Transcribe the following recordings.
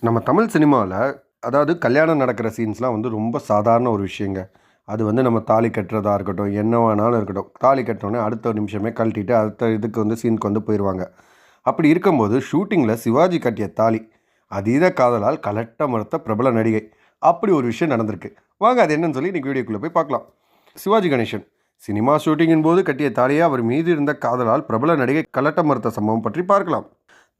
நம்ம தமிழ் சினிமாவில் அதாவது கல்யாணம் நடக்கிற சீன்ஸ்லாம் வந்து ரொம்ப சாதாரண ஒரு விஷயங்க. அது வந்து நம்ம தாலி கட்டுறதா இருக்கட்டும், என்ன வேணாலும் இருக்கட்டும். தாலி கட்டினோடனே அடுத்த ஒரு நிமிஷமே கழட்டிட்டு அடுத்த இதுக்கு வந்து சீனுக்கு வந்து போயிடுவாங்க. அப்படி இருக்கும்போது ஷூட்டிங்கில் சிவாஜி கட்டிய தாலி அதீத காதலால் கலட்ட மறுத்த பிரபல நடிகை. அப்படி ஒரு விஷயம் நடந்திருக்கு. வாங்க அது என்னன்னு சொல்லி இன்றைக்கி வீடியோக்குள்ளே போய் பார்க்கலாம். சிவாஜி கணேசன் சினிமா ஷூட்டிங்கின் போது கட்டிய தாலியை அவர் மீது இருந்த காதலால் பிரபல நடிகை கலட்ட மறுத்த சம்பவம் பற்றி பார்க்கலாம்.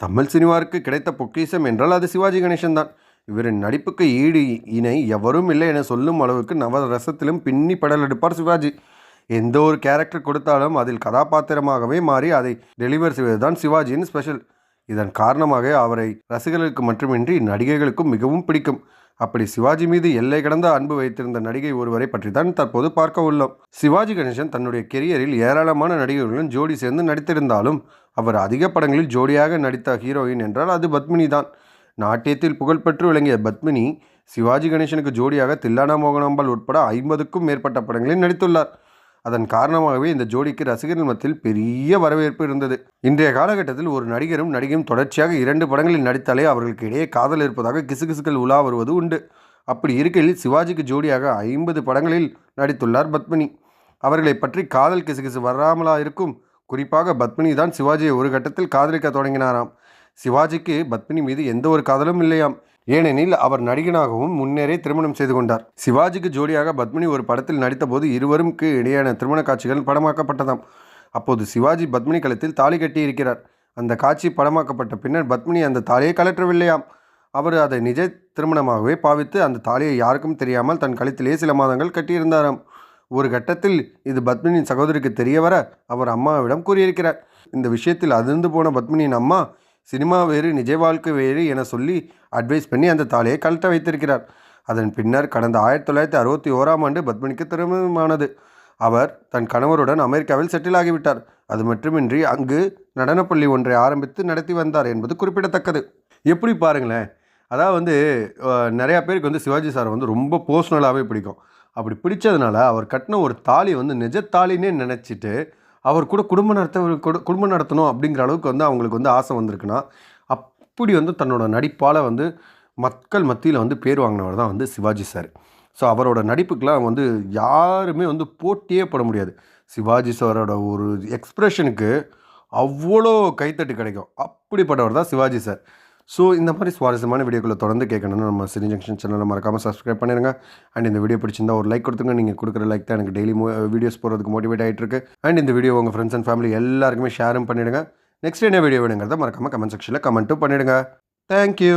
தமிழ் சினிமாவிற்கு கிடைத்த பொக்கிஷம் என்றால் அது சிவாஜி கணேசன் தான். இவரின் நடிப்புக்கு ஈடு இணை எவரும் இல்லை என சொல்லும் அளவுக்கு நவரசத்திலும் பின்னி படல் எடுப்பார் சிவாஜி. எந்த ஒரு கேரக்டர் கொடுத்தாலும் அதில் கதாபாத்திரமாகவே மாறி அதை டெலிவர் செய்வதுதான் சிவாஜியின் ஸ்பெஷல். இதன் காரணமாக அவரை ரசிகர்களுக்கு மட்டுமின்றி நடிகைகளுக்கும் மிகவும் பிடிக்கும். அப்படி சிவாஜி மீது எல்லை கடந்த அன்பு வைத்திருந்த நடிகை ஒருவரை பற்றி தான் தற்போது பார்க்க உள்ளோம். சிவாஜி கணேசன் தன்னுடைய கெரியரில் ஏராளமான நடிகர்களுடன் ஜோடி சேர்ந்து நடித்திருந்தாலும் அவர் அதிக படங்களில் ஜோடியாக நடித்த ஹீரோயின் என்றால் அது பத்மினி தான். நாட்டியத்தில் புகழ்பெற்று விளங்கிய பத்மினி சிவாஜி கணேசனுக்கு ஜோடியாக தில்லானா மோகனாம்பாள் உட்பட 50க்கும் மேற்பட்ட படங்களில் நடித்துள்ளார். அதன் காரணமாகவே இந்த ஜோடிக்கு ரசிகர்கள் மத்தியில் பெரிய வரவேற்பு இருந்தது. இன்றைய காலகட்டத்தில் ஒரு நடிகரும் நடிகையும் தொடர்ச்சியாக 2 படங்களில் நடித்தாலே அவர்களுக்கு இடையே காதல் இருப்பதாக கிசுகிசுக்கள் உலா வருவது உண்டு. அப்படி இருக்கையில் சிவாஜிக்கு ஜோடியாக 50 படங்களில் நடித்துள்ளார் பத்மினி. அவர்களை பற்றி காதல் கிசுகிசு வராமலா இருக்கும்? குறிப்பாக பத்மினி தான் சிவாஜியை ஒரு கட்டத்தில் காதலிக்க தொடங்கினாராம். சிவாஜிக்கு பத்மினி மீது எந்த ஒரு காதலும் இல்லையாம். ஏனெனில் அவர் நடிகனாகவும் முன்னரே திருமணம் செய்து கொண்டார். சிவாஜிக்கு ஜோடியாக பத்மினி ஒரு படத்தில் நடித்தபோது இருவருக்கு இடையான திருமண காட்சிகள் படமாக்கப்பட்டதாம். அப்போது சிவாஜி பத்மினி கழுத்தில் தாலி கட்டி இருக்கிறார். அந்த காட்சி படமாக்கப்பட்ட பின்னர் பத்மினி அந்த தாலியை கலற்றவில்லையாம். அவர் அதை நிஜ திருமணமாகவே பாவித்து அந்த தாலியை யாருக்கும் தெரியாமல் தன் கழுத்திலே சில மாதங்கள் கட்டியிருந்தாராம். ஒரு கட்டத்தில் இது பத்மினியின் சகோதரிக்கு தெரிய வர அவர் அம்மாவிடம் கூறியிருக்கிறார். இந்த விஷயத்தில் அதிர்ந்து போன பத்மினியின் அம்மா சினிமா வேறு நிஜ வாழ்க்கை வேறு என சொல்லி அட்வைஸ் பண்ணி அந்த தாலியை கழட்ட வைத்திருக்கிறார். அதன் பின்னர் கடந்த 1961ஆம் ஆண்டு பத்மினிக்கு திருமணமானது. அவர் தன் கணவருடன் அமெரிக்காவில் செட்டில் ஆகிவிட்டார். அது மட்டுமின்றி அங்கு நடனப்பள்ளி ஒன்றை ஆரம்பித்து நடத்தி வந்தார் என்பது குறிப்பிடத்தக்கது. எப்படி பாருங்களேன், அதாவது வந்து நிறையா பேருக்கு வந்து சிவாஜி சார் வந்து ரொம்ப பர்சனலாகவே பிடிக்கும். அப்படி பிடிச்சதுனால அவர் கட்டின ஒரு தாலி வந்து நிஜ தாலினே நினச்சிட்டு அவர் கூட குடும்பம் நடத்தணும் அப்படிங்கிற அளவுக்கு வந்து அவங்களுக்கு வந்து ஆசை வந்திருக்குன்னா, அப்படி வந்து தன்னோட நடிப்பால் வந்து மக்கள் மத்தியில் வந்து பேர் வாங்கினவர் தான் வந்து சிவாஜி சார். ஸோ அவரோட நடிப்புக்கெலாம் வந்து யாருமே வந்து போட்டியே போட முடியாது. சிவாஜி சாரோட ஒரு எக்ஸ்ப்ரெஷனுக்கு அவ்வளோ கைத்தட்டு கிடைக்கும். அப்படிப்பட்டவர் தான் சிவாஜி சார். ஸோ இந்த மாதிரி சுவாரஸ்யமான வீடியோக்களை தொடர்ந்து கேட்கணும்னா நம்ம சினி ஜங்ஷன் சேனலை மறக்காமல் சப்ஸ்கிரைப் பண்ணிடுங்க. அண்ட் இந்த வீடியோ பிடிச்சிருந்தா ஒரு லைக் கொடுத்துங்க. நீங்கள் கொடுக்குற லைக் தான் எனக்கு டெய்லி வீடியோஸ் போகிறதுக்கு மோட்டிவேட் ஆகிட்டு இருக்கு. அண்ட் இந்த வீடியோ உங்கள் ஃப்ரெண்ட்ஸ் அண்ட் ஃபேமிலி எல்லாருக்குமே ஷேரும் பண்ணிவிடுங்க. நெக்ஸ்ட் என்ன வீடியோ வேணுங்கிறத மறக்காமல் கமெண்ட் செக்ஷனில் கமெண்ட்டும் பண்ணிவிடுங்க. தேங்க்யூ.